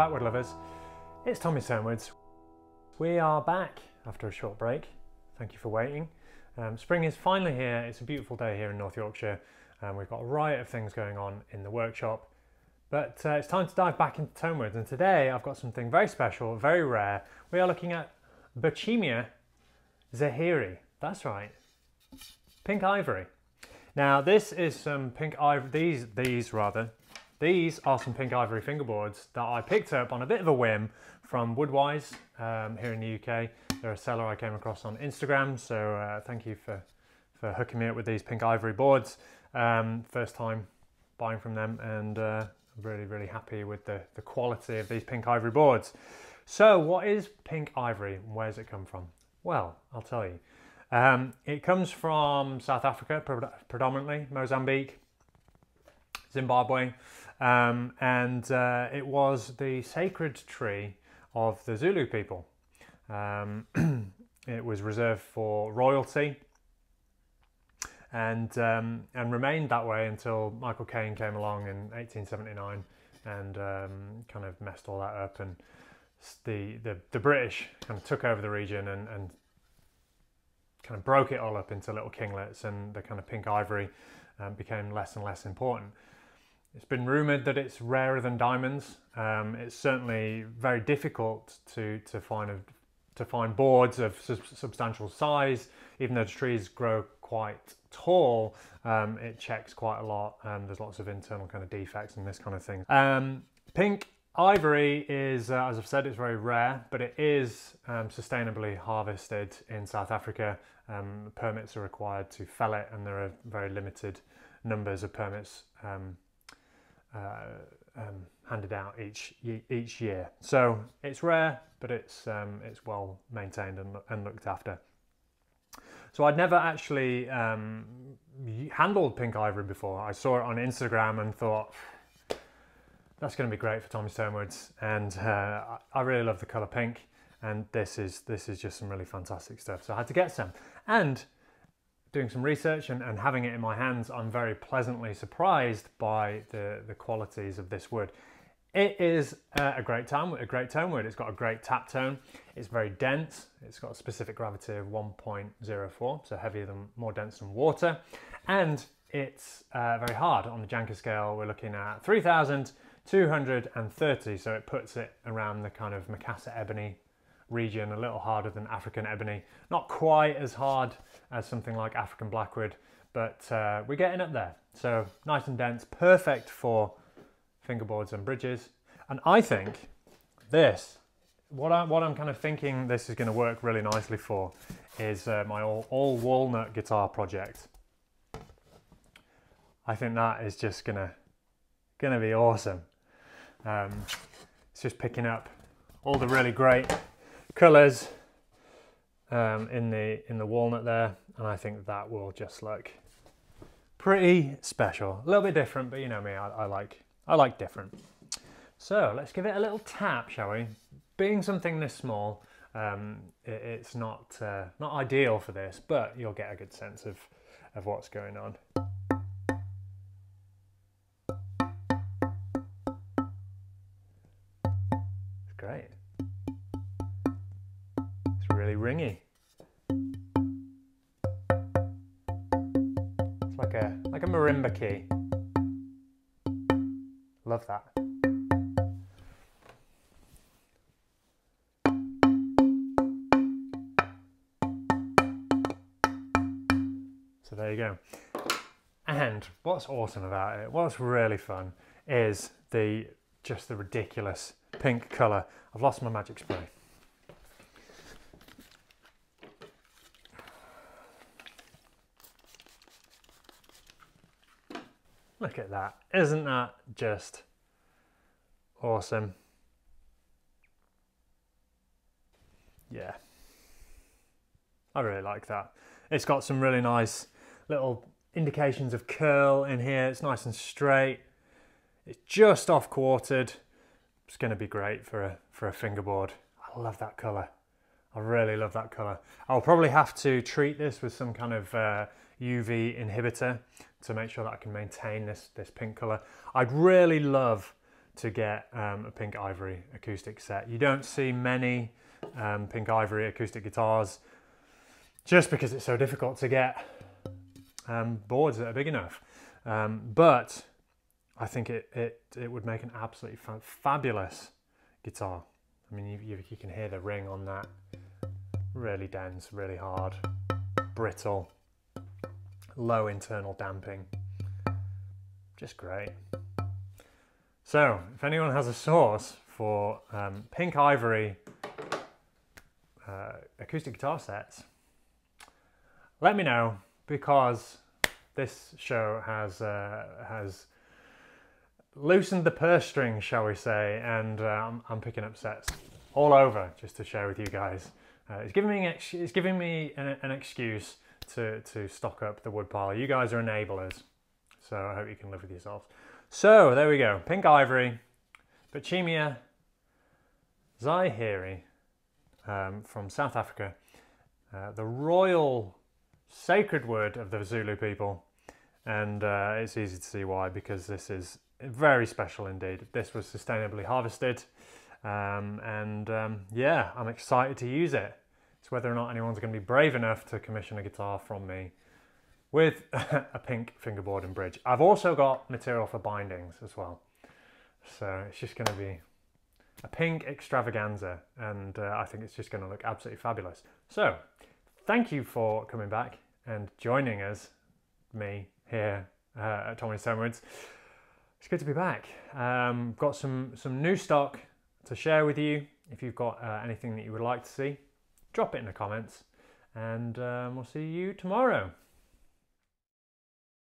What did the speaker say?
back, wood lovers. It's Tommy Tonewood. We are back after a short break. Thank you for waiting. Spring is finally here. It's a beautiful day here in North Yorkshire. We've got a riot of things going on in the workshop, but it's time to dive back into tonewood. And today I've got something very special, very rare. We are looking at Berchemia zeyheri. That's right, pink ivory. Now this is some pink ivory. These are some pink ivory fingerboards that I picked up on a bit of a whim from Woodwise here in the UK. They're a seller I came across on Instagram, so thank you for hooking me up with these pink ivory boards. First time buying from them, and really happy with the quality of these pink ivory boards. So what is pink ivory and where does it come from? Well, I'll tell you. It comes from South Africa, predominantly Mozambique, Zimbabwe, and it was the sacred tree of the Zulu people. It was reserved for royalty, and remained that way until Michael Caine came along in 1879 and kind of messed all that up, and the British kind of took over the region and kind of broke it all up into little kinglets, and the kind of pink ivory became less and less important. It's been rumoured that it's rarer than diamonds. It's certainly very difficult to find boards of substantial size. Even though the trees grow quite tall, it checks quite a lot. There's lots of internal kind of defects and this kind of thing. Pink ivory is, as I've said, it's very rare, but it is sustainably harvested in South Africa. Permits are required to fell it, and there are very limited numbers of permits handed out each year. So it's rare, but it's well maintained and looked after. So I'd never actually handled pink ivory before. I saw it on Instagram and thought, that's going to be great for Tommy's Tonewoods, and I really love the colour pink, and this is just some really fantastic stuff. So I had to get some, and doing some research and having it in my hands, I'm very pleasantly surprised by the qualities of this wood. It is a great tonewood. It's got a great tap tone. It's very dense. It's got a specific gravity of 1.04, so more dense than water, and it's very hard. On the Janka scale, we're looking at 3,230, so it puts it around the kind of Macassar ebony region, a little harder than African ebony. Not quite as hard as something like African blackwood, but we're getting up there. So nice and dense, perfect for fingerboards and bridges. And I think this, what I'm kind of thinking this is going to work really nicely for is my all walnut guitar project. I think that is just gonna be awesome. It's just picking up all the really great colours in the walnut there, and I think that will just look pretty special. A little bit different, but you know me, I like different. So let's give it a little tap, shall we? Being something this small, it's not ideal for this, but you'll get a good sense of what's going on. It's great. It's really ringy. It's like a marimba key. Love that. So there you go. And what's awesome about it, what's really fun, is just the ridiculous pink colour. I've lost my magic spray. Look at that. Isn't that just awesome? Yeah. I really like that. It's got some really nice little indications of curl in here. It's nice and straight. It's just off quartered. It's going to be great for a fingerboard. I love that colour. I really love that colour. I'll probably have to treat this with some kind of UV inhibitor to make sure that I can maintain this pink colour. I'd really love to get a pink ivory acoustic set. You don't see many pink ivory acoustic guitars just because it's so difficult to get boards that are big enough. But I think it would make an absolutely fabulous guitar. I mean, you can hear the ring on that. Really dense, really hard, brittle, low internal damping. Just great. So, if anyone has a source for pink ivory acoustic guitar sets, let me know, because this show has loosened the purse strings, shall we say, and I'm picking up sets all over just to share with you guys. It's giving me an excuse to stock up the woodpile. You guys are enablers, so I hope you can live with yourselves. So there we go, pink ivory, Berchemia zeyheri from South Africa, the royal sacred wood of the Zulu people, and it's easy to see why, because this is very special indeed. This was sustainably harvested. Yeah, I'm excited to use it. It's whether or not anyone's going to be brave enough to commission a guitar from me with a pink fingerboard and bridge. I've also got material for bindings as well. So it's just going to be a pink extravaganza, and I think it's just going to look absolutely fabulous. So thank you for coming back and joining us, me here at Tommy Stonewood's. It's good to be back. Got some new stock to share with you. If you've got anything that you would like to see, drop it in the comments, and we'll see you tomorrow.